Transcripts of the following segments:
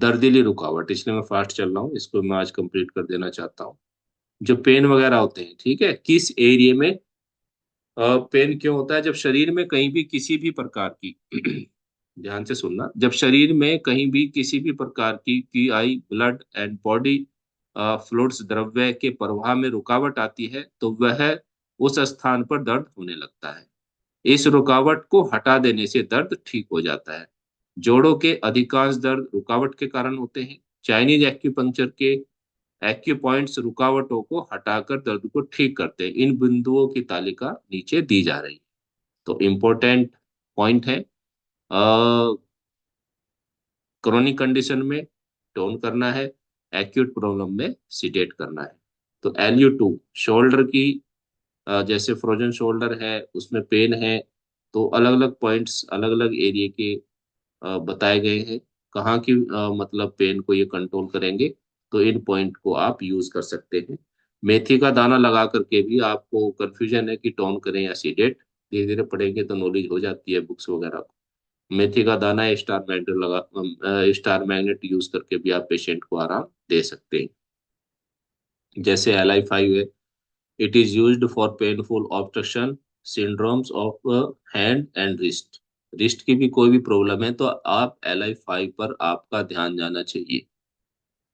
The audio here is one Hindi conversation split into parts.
दर्दीली रुकावट, इसलिए मैं फास्ट चल रहा हूँ, इसको मैं आज कंप्लीट कर देना चाहता हूँ। जो पेन वगैरह होते हैं, ठीक है, किस एरिया में पेन क्यों होता है? जब शरीर में कहीं भी किसी भी प्रकार की ध्यान से सुनना, जब शरीर में कहीं भी किसी भी प्रकार की आई ब्लड एंड बॉडी फ्लूइड्स द्रव्य के प्रवाह में रुकावट आती है, तो वह उस स्थान पर दर्द होने लगता है। इस रुकावट को हटा देने से दर्द ठीक हो जाता है। जोड़ों के अधिकांश दर्द रुकावट के कारण होते हैं। चाइनीज एक्यूपंक्चर के एक्यूपॉइंट्स रुकावटों को हटाकर दर्द को ठीक करते हैं। इन बिंदुओं की तालिका नीचे दी जा रही है। तो इम्पोर्टेंट पॉइंट है, क्रोनिक कंडीशन में टोन करना है, एक्यूट प्रॉब्लम में सिडेट करना है। तो LU2 शोल्डर की, जैसे फ्रोजन शोल्डर है उसमें पेन है, तो अलग अलग पॉइंट्स अलग अलग एरिया के बताए गए हैं, कहाँ की मतलब पेन को ये कंट्रोल करेंगे। तो इन पॉइंट को आप यूज कर सकते हैं। मेथी का दाना लगा करके भी आपको कंफ्यूजन है कि टोन करें या सीडेट, धीरे धीरे पढ़ेंगे तो नॉलेज हो जाती है बुक्स वगैरह को। मेथी का दाना या स्टार मैग्नेट यूज करके भी आप पेशेंट को आराम दे सकते हैं। जैसे LI5 है, it is used for painful obstruction syndromes of hand and wrist. Wrist की भी कोई भी प्रॉब्लम है तो आप LI5 पर आपका ध्यान जाना चाहिए।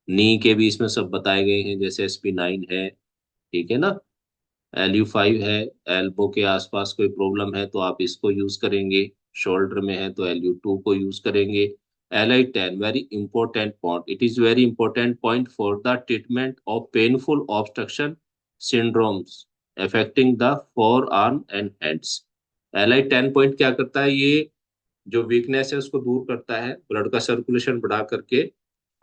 नी के भी इसमें सब बताए गए हैं, जैसे SP9 है, ठीक है ना। LU5 है, एल्बो के आसपास कोई प्रॉब्लम है तो आप इसको यूज करेंगे। शोल्डर में है तो LU2 को यूज करेंगे। LI10 very important point, it is very important point for the treatment of painful obstruction syndromes affecting the four arm and hands. LI10 point क्या करता है? ये जो वीकनेस है उसको दूर करता है, ब्लड का सर्कुलेशन बढ़ा करके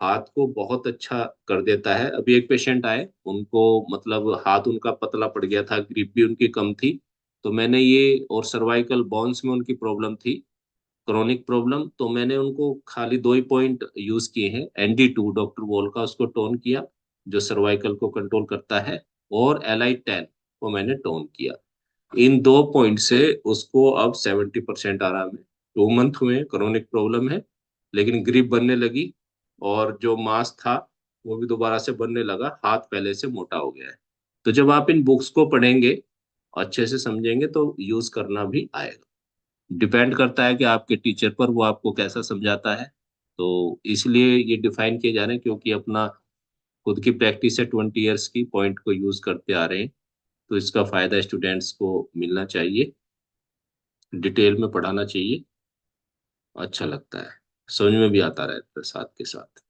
हाथ को बहुत अच्छा कर देता है। अभी एक पेशेंट आए, उनको मतलब हाथ उनका पतला पड़ गया था, ग्रिप भी उनकी कम थी। तो मैंने ये, और सर्वाइकल बोन्स में उनकी प्रॉब्लम थी, क्रोनिक प्रॉब्लम, तो मैंने उनको खाली दो ही पॉइंट यूज किए हैं। ND2 डॉक्टर वॉल का, उसको टोन किया जो सर्वाइकल को कंट्रोल करता है, और LI10 को मैंने टोन किया। इन दो पॉइंट से उसको अब 70% आराम है। 2 मंथ हुए, क्रोनिक प्रॉब्लम है लेकिन ग्रिप बनने लगी, और जो मांस था वो भी दोबारा से बनने लगा, हाथ पहले से मोटा हो गया है। तो जब आप इन बुक्स को पढ़ेंगे, अच्छे से समझेंगे, तो यूज करना भी आएगा। डिपेंड करता है कि आपके टीचर पर वो आपको कैसा समझाता है। तो इसलिए ये डिफाइन किए जा रहे हैं, क्योंकि अपना खुद की प्रैक्टिस है 20 ईयर्स की, पॉइंट को यूज करते आ रहे हैं। तो इसका फायदा स्टूडेंट्स को मिलना चाहिए, डिटेल में पढ़ाना चाहिए, अच्छा लगता है, समझ में भी आता रहता है साथ के साथ।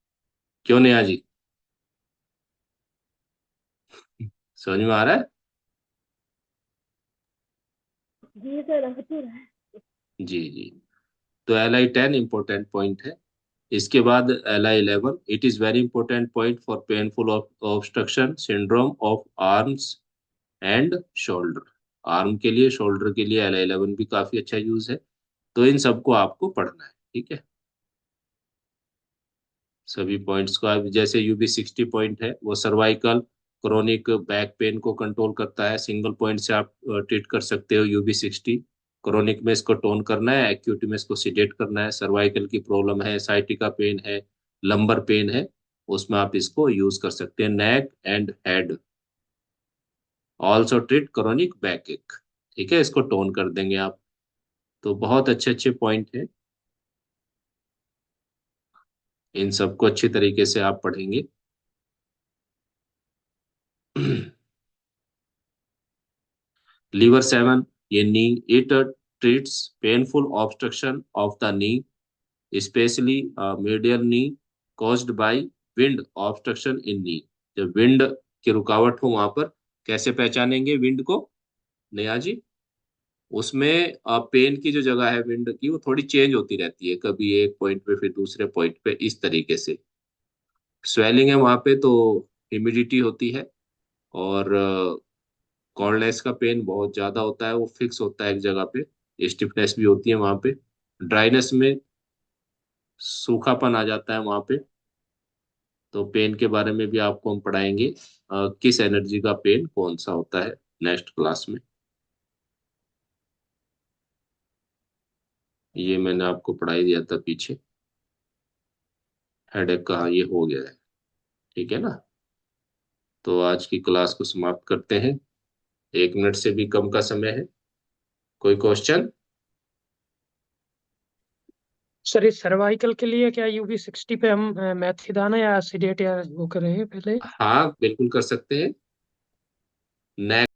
क्यों नहीं जी? समझ में आ रहा है? जी सर, आ तो रहा है। जी जी। तो LI10 इंपॉर्टेंट पॉइंट है। इसके बाद LI11, it is very important point for painful obstruction syndrome of arms and shoulder. Arm के लिए, शोल्डर के लिए LI11 भी काफी अच्छा यूज है। तो इन सबको आपको पढ़ना है, ठीक है, सभी पॉइंट्स को। अब जैसे UB60 पॉइंट है, वो सर्वाइकल क्रोनिक बैक पेन को कंट्रोल करता है। सिंगल पॉइंट से आप ट्रीट कर सकते हो UB60। क्रोनिक में इसको टोन करना है, एक्यूट में इसको सिडेट करना है। सर्वाइकल की प्रॉब्लम है, साइटिका पेन है, लंबर पेन है, उसमें आप इसको यूज कर सकते हैं। Neck and head also treat chronic back एक, ठीक है, इसको टोन कर देंगे आप। तो बहुत अच्छे अच्छे पॉइंट हैं, इन सबको अच्छी तरीके से आप पढ़ेंगे। Liver 7, ये knee, it treats painful obstruction of the knee, specially medial knee caused by wind obstruction in knee। जब विंड की रुकावट हो वहां पर, कैसे पहचानेंगे विंड को नया जी? उसमें पेन की जो जगह है विंड की, वो थोड़ी चेंज होती रहती है, कभी एक पॉइंट पे फिर दूसरे पॉइंट पे, इस तरीके से। स्वेलिंग है वहां पे तो ह्यूमिडिटी होती है, और कॉर्डलेस का पेन बहुत ज्यादा होता है, वो फिक्स होता है एक जगह पे, स्टिफनेस भी होती है वहां पे। ड्राइनेस में सूखापन आ जाता है वहां पे। तो पेन के बारे में भी आपको हम पढ़ाएंगे, किस एनर्जी का पेन कौन सा होता है, नेक्स्ट क्लास में। ये मैंने आपको पढ़ाई दिया था पीछे, हेडेक का, हाँ, ये हो गया है। ठीक है ना। तो आज की क्लास को समाप्त करते हैं। 1 मिनट से भी कम का समय है। कोई क्वेश्चन? सर इस सर्वाइकल के लिए क्या UV60 पे हम मैथिदाना या एसिडेट या वो करें पहले? हाँ, बिल्कुल कर सकते हैं। नेक्स्ट